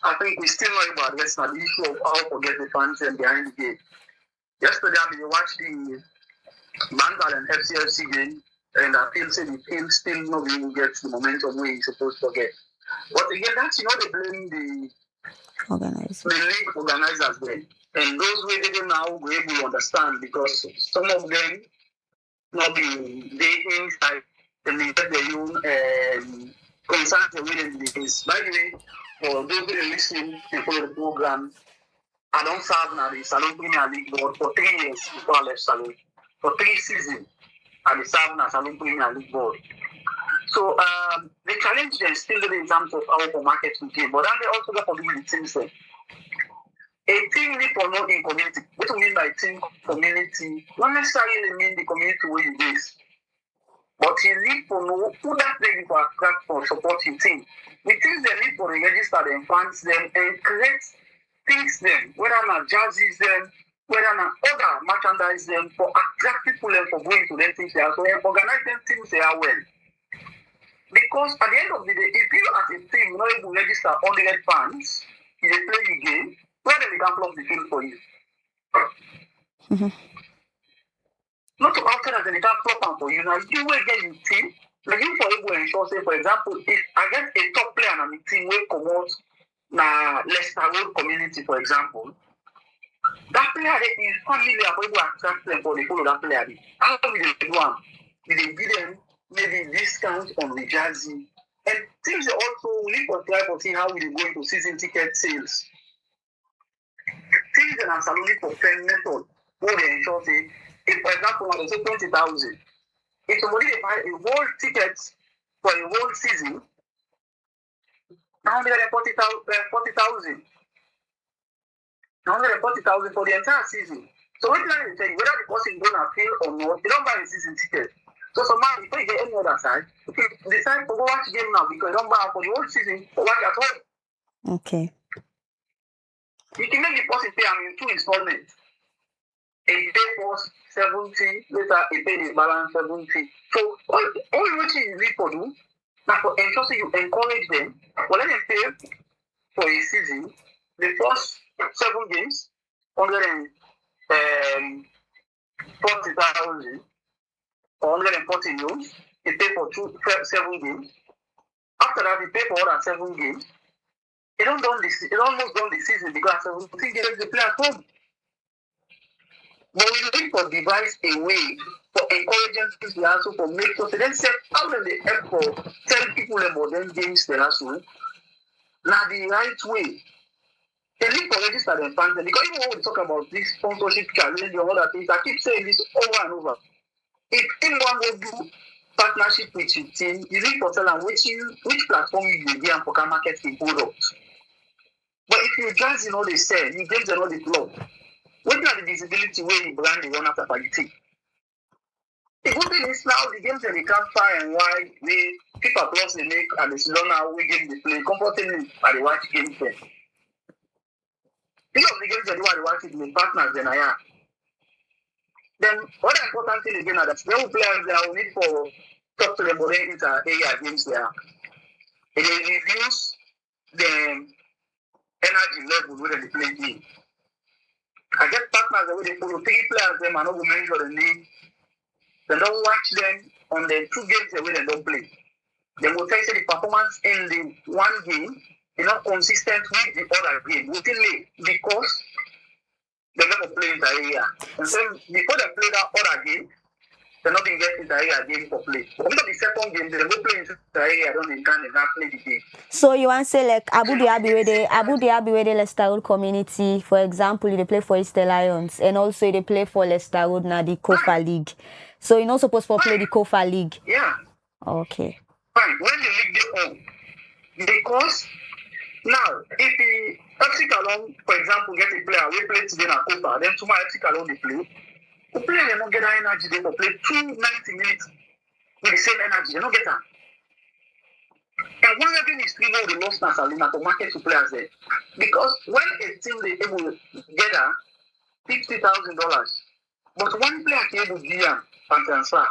I think we still know about this now the issue of how to get the fans and behind the game. Yesterday I watched the Bangal and FCFC game and I feel say the team still not able to get the momentum where he's supposed to get. But again, that's they blame the league organizers then. And those way they now we're able to understand because some of them not be they inside and they get their own concerns the way they is. By the way, for those who listen and follow the program, I don't serve now the Salon Premier League board for 3 years before I left Salon. For 3 seasons, I served now Salon Premier League board. So the challenge is still in terms of how to market the game, but then they also got to do with the team set. A team need for know in community. What do we mean by team community? Not necessarily mean the community where you base. But you need to know who that they for attract for support your team. The things they need to register them, fans them, and create things them, whether not jerseys them, whether not other merchandise them for attract people them for going to them things there. So organize them things there well. Because at the end of the day, if you as a team not able to register 100 fans in a play you game, where then they can plug the field for you. Not to after that they can plug them for you. Now you will get your team. Like you for able to ensure, say for example, if I get a top player on the team will come out na Leicester Road community, for example, that player is familiar for able to attract them for the follow that player. How will they do one? Will they give them maybe discount on the jersey? And things also we need to try to see how we go into season ticket sales. Things that are salary for fan method, where they ensure say, if for example, when they say 20,000, if somebody they buy a whole ticket for a whole season, 140,000. 140,000 for the entire season. So what can I tell you? Whether the person don't appeal or not, they don't buy a season ticket. So somebody, if you get any other side, okay, decide to go watch the game now because you don't buy for the whole season for watch at home. Okay. You can make the person pay in 2 installments. A pay first 70, later a pay the balance 70. So all what you need for do, now for ensure you encourage them, well let them pay for a season, the first 7 games, 140,000 or 140 euros, they pay for 7 games. After that, they pay for other 7 games. They don't done this. It almost done the season because 17 games they play at home. But we need to devise a way for encouraging things they also for make sure they set how do they help for tell people about them games they also. Now the right way. They need to register them fans because even when we talk about this sponsorship challenge or other things, I keep saying this over and over. If anyone will do partnership with your team, you need to tell them which platform you will be and for market the product. But if you just all they say, you get all the club. What are the visibility where the brand is run after the team? The good thing is now the games that they can't fire and why they people plus they make and they don't know how we game they play comfortably at the watch game play. Because the games that you are watching with partners then I am. Then what important thing again are that young players they will need for talk to them about inter area games there. It will reduce the energy level where they play game. I get partners the way they follow 3 players them and not go mention the name. They don't watch them on the 2 games the way they don't play. They will tell you the performance in the 1 game is not consistent with the other game. Within late because they never play in the area. And so before they play that other game, they're not going to get in the area game for play. But after the second game, they go play in the area, don't they can't play the game. So you want to say like Abu Dhabi where the Leicester Road community, for example, they play for Easter Lions and also they play for Leicester Road now the Kofa League. So you're not supposed to play the Kofa League. Yeah. Okay. Fine. When the league they own. Because now if the FC Cologne, for example, get a player, we play today in Kofa, then tomorrow FC Cologne they play. The player they don't get that energy, they will play 290 minutes with the same energy, they don't get that. And one of them is we know the lost Salina to market to players there. Because when a team they able to gather $50,000, but one player can able to give them and transfer.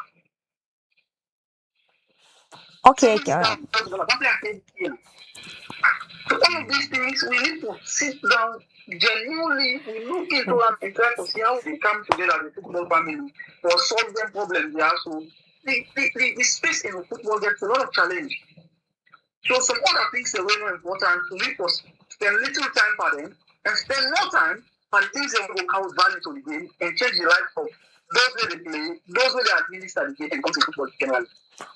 Okay, One player can give them. So all of these things we need to sit down genuinely, we look into them and try to see how they come together as a football family or solve them problems there. So the space in the football gets a lot of challenge. So some other things are very important to make us spend little time for them and spend more time for the things that will cause value to the game and change the life of those where they play, those where they administer the game and come to football generally.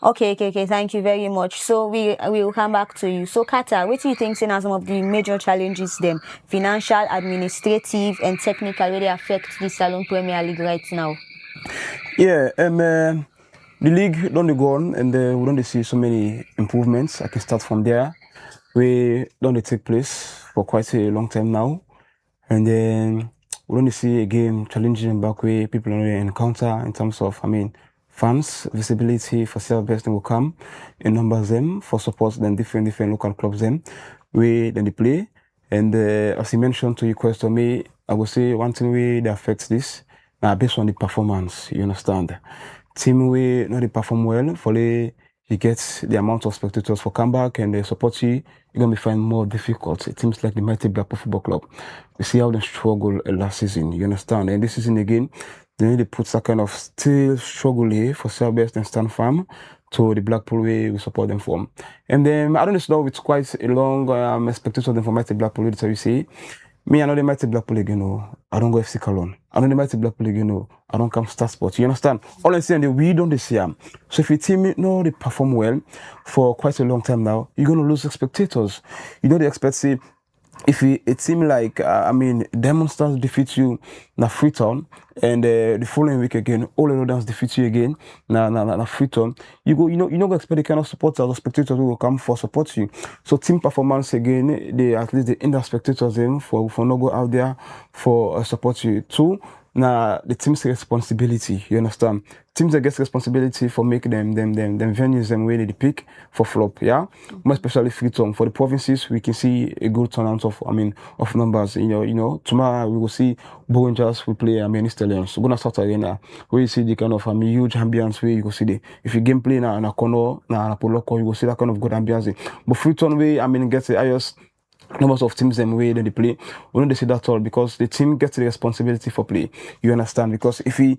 Okay. Thank you very much. So we will come back to you. So Kata, what do you think are some of the major challenges them, financial, administrative, and technical, where they affect the Salone Premier League right now? Yeah, the league don't go on and we don't see so many improvements. I can start from there. We don't take place for quite a long time now, and then we don't see a game challenging back where people encounter in terms of fans, visibility for sale best will come in numbers them for support then different local clubs them we then they play And as you mentioned to your question, me, I would say one thing way that affects this, based on the performance, you understand. Team way not they perform well, fully you get the amount of spectators for comeback and they support you, you're gonna be find more difficult. It seems like the Mighty Blackpool Football Club. We see how they struggle last season, you understand. And this season again, they need to put that kind of still struggle here for Selbest and Stand Farm to the Blackpool way we support them from. And then I don't know, it's quite a long expectation of them for Mighty Blackpool, that's how you say. Me, I know the Mighty Blackpool again, no. I don't go FC Cologne. I know the Mighty Blackpool again, no. I don't come Star Sports. You understand? All I'm saying, we don't this year. So if your team know they perform well for quite a long time now, you're gonna lose spectators. You know they expect say if it seems like Diamond Stars defeat you na Freetown and the following week again all the others defeat you again na Freetown, you know expect the kind of supporters or spectators who will come for support you. So team performance again, they at least the inner spectators them for not go out there for support you too. Now the team's responsibility, you understand? Teams that get responsibility for making them venues them where they pick for flop, yeah. More especially Freetown. For the provinces, we can see a good turnout of numbers. You know, tomorrow we will see Rangers will play East Lions. So gonna start arena where you see the kind of huge ambience where you go see the if you gameplay na corner na Poloko, you will see that kind of good ambience. But Freetown way gets the highest numbers of teams them way they play. We don't see that at all because the team gets the responsibility for play. You understand? Because if I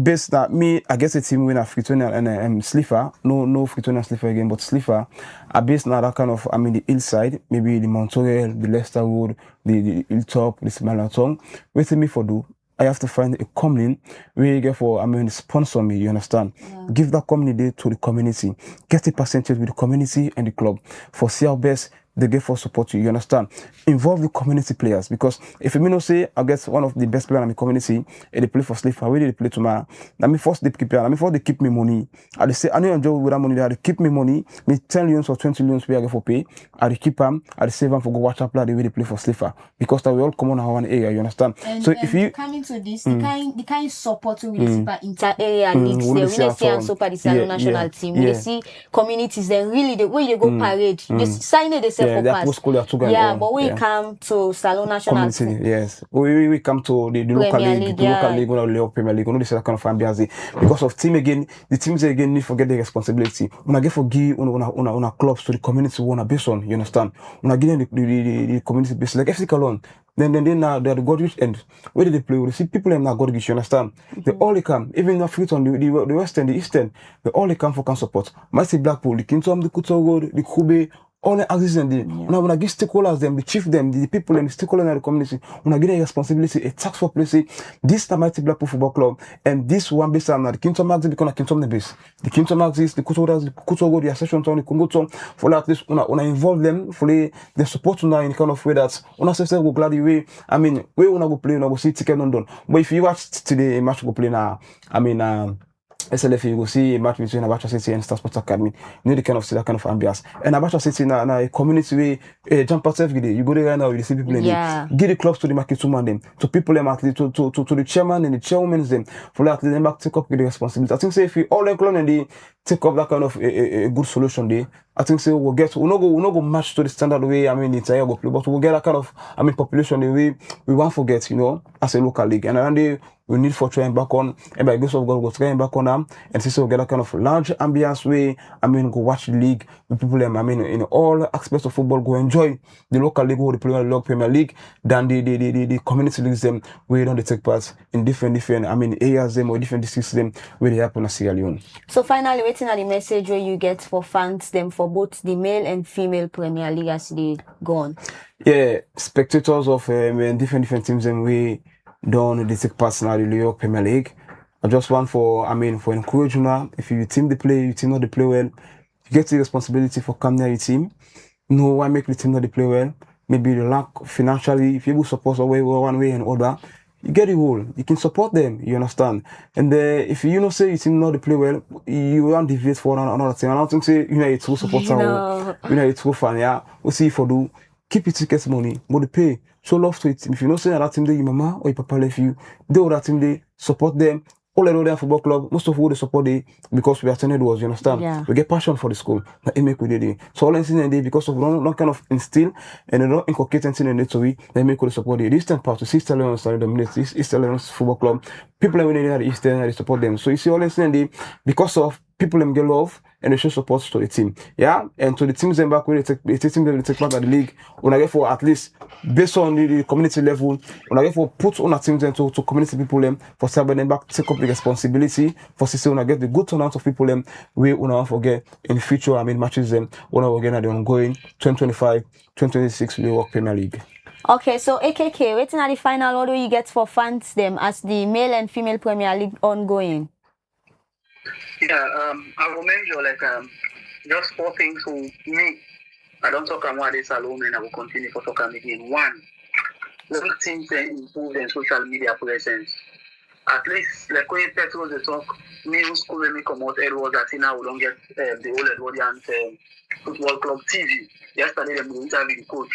guess the team win a Freetown and Slipher, no Freetown and Slipher again, but Slipher are based on that kind of the hillside, maybe the Mount Royal, the Leicester Road, the Hilltop, the Smallaton. Wait me for do. I have to find a company where you get for sponsor me, you understand? Yeah. Give that company to the community. Get a percentage with the community and the club for Selbest. They get for support you understand? Involve the community players because if you say I guess one of the best players in the community and they play for Slipher, where they play tomorrow? Let me first they keep me money. I say I know enjoy with that money, they keep me money, me 10 millions or 20 millions where I get for pay. I keep them, I save them for go watch up play the way they play for Slipher because that we all come on our one area, you understand? And, so if you come into this, the kind support we will see inter area leagues, we see and so the national team, we see communities and really the way they go parade, they sign it themselves. Yeah, but we come to Salon National Team. Yes, we come to the local league, the Premier League. This kind of ambiance because of team again. The teams again need to forget the responsibility. When I get for give on clubs to the community, we want based on. You understand? When I get the community based like FC Cologne. Then now they're the Godwich end. Where do they play? We see people in that Godwich, you understand? They all come, even the Freetown, the West End, the East End, they all come for can support. Mighty Blackpool, the Kingdom, the Kuto Road, the Kube, all the axes and when I give stakeholders them, the chief them, the people and the stakeholders in the community, when I get a responsibility, a tax for place, this the Mighty Blackpool Football Club, and this one based on the Kingdom Maxi become a Kingdom the base. The Kingdom Maxis, the Kuto Road, the Accession Town, the Congo Town, for at least when I involve them, for the support now in the kind of way that when I say go gladly way, we wanna go play, go see ticket London. But if you watch today a match go play now, SLF, you will see a match between Abacha City and Star Sports Academy. You know the kind of see that kind of ambience. And Abacha City now a community way, jump out every day. You go there right now, you see people in it. Give the clubs to the market woman them, to people them actually to the chairman and the chairwomen them for that them back take up with the responsibility. I think say if we all include and they take up that kind of a good solution there, I think say we'll not go match to the standard way it's a go play, but we'll get that kind of population the way we won't forget, as a local league. And around there we need for trying back on, and by grace of God, we'll trying back on them, and see so get a kind of large ambience way. Go watch the league with people. In all aspects of football, go enjoy the local league, or the Premier League, than the community leagues them where they don't take part in different areas them or different districts them where they happen in Sierra Leone. So finally, waiting at the message where you get for fans them for both the male and female Premier League as they go on. Yeah, spectators of different teams and we don't they take part in the New York Premier League. I just want for encouragement. If you team the play, you team not the play well, you get the responsibility for coming near your team. No one make the team not the play well. Maybe the lack financially, if you support away one way and other, you get the role. You can support them, you understand. And if you say you team not the play well, you won't deviate for another team. I don't think say a true supporter a true fan, yeah. We'll see if you do. Keep your tickets money, go to pay. Show love to it. If you know say that team there, your mama or your papa left you, they will that team there, support them, all the other football club, most of who they support it because we attended was, you understand? Yeah. We get passion for the school. That make we did it. So all anything they because of not kind of instill and they don't inculcate anything in it to we, they make we support it. Eastern part to see East Lions started dominate this East Lions football club. People are winning at the Eastern and they support them. So you see all anything they because of people them get love and they show support to the team. Yeah, and to the teams them back when they take part at the league, when I get for at least based on the community level, when I get for put on a team them to community people them for serving them back, take up the responsibility for system when I get the good turnout of people them we will forget in the future. I mean matches them when I again at the ongoing 2025, 2026 we work Premier League. Okay, so AKK, waiting at the final, what do you get for fans them as the male and female Premier League ongoing? Yeah, I will mention just 4 things for me. I don't talk about this alone, and I will continue to talk again. 1, let things improve their social media presence. At least, like when Petros they talk, new school when we come out, Edward Atina, we don't get the old Edwardian Football Club TV. Yesterday, they interviewed the coach.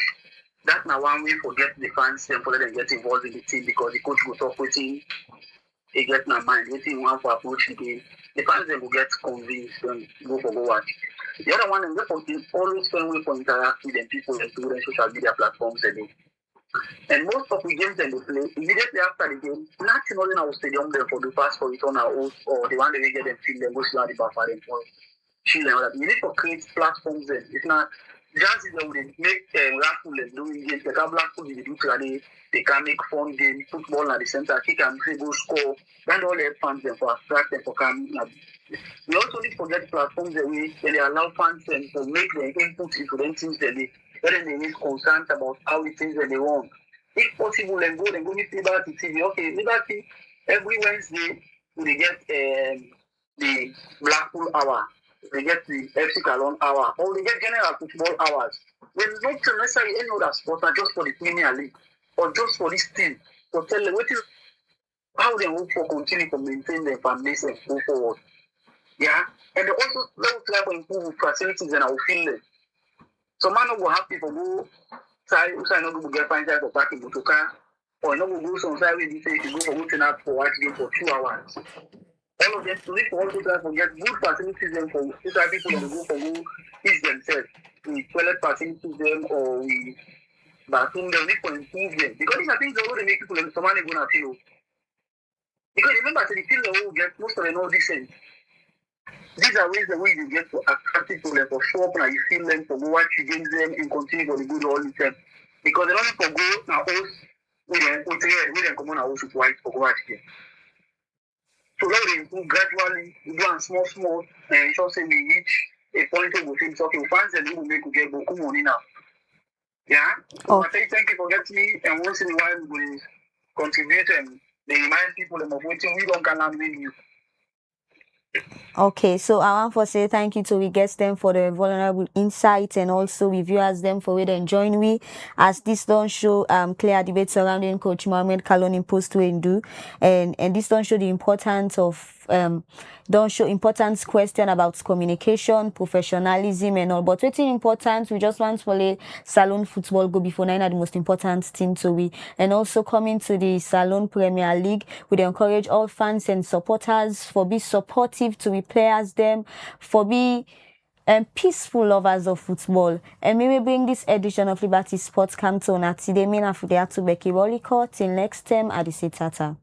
That's now one way for get the fans and for them get involved in the team because the coach will talk with him. He get my mind, waiting one for approach the game. The fans then will get convinced and go watch. The other one is always find way for interact with them people and through their social media platforms they do. And most of the games that they play, immediately after the game, nothing other than our stadium there for the pass for return our host or the one that we get them feel them go see the buffer them for chill and all that. You need to create platforms then. It's not just that they make raffle and doing games. They can Blackpool they do today. They can make fun game, football at the center, kick and dribble, score. And all their fans them for attract them for coming. We also need to get platforms that they allow fans them to make their input into them things that they need concerned about how it is that they want. If possible, then go meet Liberty TV. Okay, Liberty every Wednesday they get the Blackpool hour. They get the FC Cologne hour, or they get general football hours. When not necessarily any other sport, are just for the Premier League, or just for this team, to tell them how they want to continue to maintain their families and go forward. Yeah, and they also try to improve facilities and our field. So man will happy for go try not to get fine time for parking motorcar, or not go somewhere where they say you go for waiting out for watch game for 2 hours. All of them to live for also try to get good facilities and for inside people who go for go ease themselves. We toilet facilities them or we bathroom them, we can improve them. Because these are things that they make people some money gonna feel. Because remember the field that we get most of them all decent. These are ways that you get to attract people and for show up and you feel them for go watch you games them and continue for the good all the time. Because they don't need to go now host with them come on our host with white for go watch them. So now they improve gradually, we go and small, and just say we reach a point where we feel okay, fans and we will make we get beaucoup money now. Yeah? So I say thank you for getting me, and once in a while we will contribute and they remind people of waiting we don't can win you. Okay, so I want to say thank you to we guests them for the vulnerable insights and also we viewers them for where they join we as this don't show clear debate surrounding Coach Mohamed Kalon imposed to do and this don't show the importance of don't show importance question about communication, professionalism and all. But what's important, we just want to let Salone football go before 9 are the most important thing to we. And also coming to the Salone Premier League, we encourage all fans and supporters for be supportive to the players them, for be peaceful lovers of football. And maybe bring this edition of Liberty Sports come to Nati. They mean after they have to Becky Rollico. Till next time, I say tata.